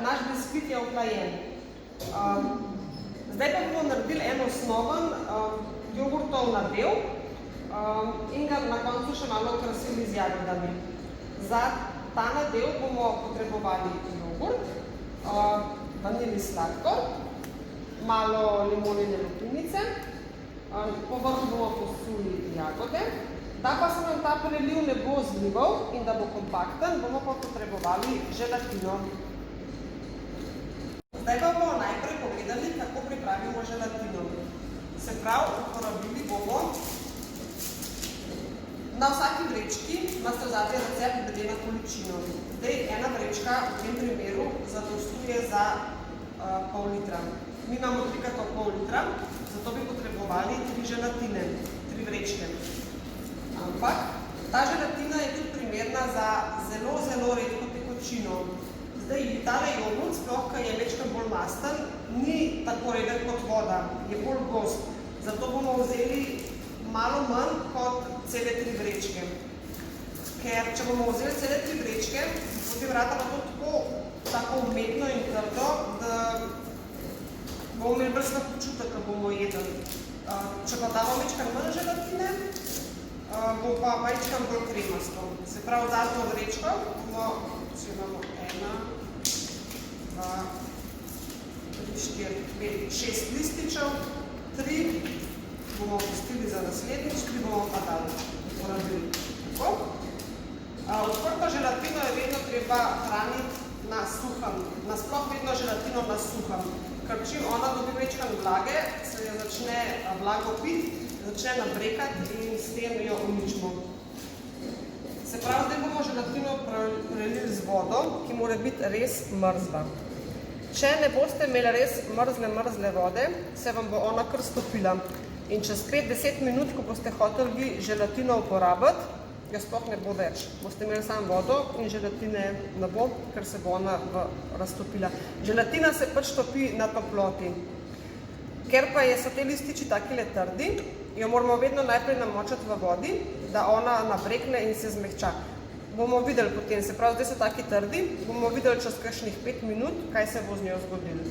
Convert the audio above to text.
naš biskvit je ohlajen. Zdaj pa bomo naredili en osnoven jogurtov nadev in ga na koncu še malo okrasili z jagodami. Za ta nadev bomo potrebovali jogurt, vanilni sladkor, malo limonine lupinice, povrhu bomo posuli jagode. Da pa se nam ta preliv ne bo zlival in da bo kompakten, bomo pa potrebovali želatino. Zdaj pa bomo najprej pogledali, kako pripravimo želatino. Se pravi, uporabili bomo na vsaki vrečki, imate vzadje recept glede na količino. Zdaj, ena vrečka v tem primeru zadostuje za pol litra. Mi imamo 3,5 litra, zato bi potrebovali 3 želatine, 3 vrečke. Ampak ta želatina je tudi primerna za zelo, zelo redko tekočino. Zdaj, tale jogurt, sploh, ki je večkrat bolj masten, ni tako reden kot voda, je bolj gost. Zato bomo vzeli malo manj kot cele 3 vrečke. Ker če bomo vzeli cele 3 vrečke, potem rata pa to tako umetno in trdo, da bomo imeli brez občutek, ko bomo jedli. Če pa damo večkrat manj želatine, bo pa večkrat bolj kremasto. Se pravi, zadnjo vrečko bomo, če imamo 1, 2, 3, 4, 5, 6 lističev, 3 bomo pustili za naslednjič, 3 bomo pa dali uporabili. Odprto želatino je vedno treba hraniti na suhem, nasploh vedno želatino na suhem, ker čim ona dobi večkrat vlage, se jo začne vlago piti, začne nabrekati in s tem jo uničimo. Se pravi, zdaj bomo želatino prelili z vodo, ki mora biti res mrzla. Če ne boste imeli res mrzle vode, se vam bo ona kar stopila. In čez 5-10 minut, ko boste hoteli vi želatino uporabiti, ga sploh ne bo več. Boste imeli samo vodo in želatine ne bo, ker se bo ona raztopila. Želatina se pač topi na toploti. Ker pa so te lističi takile trdi, jo moramo vedno najprej namočiti v vodi, da ona nabrekne in se zmehča. Bomo videli potem, se pravi, zdaj so taki trdi, bomo videli čez kakšnih 5 minut, kaj se bo z njo zgodilo.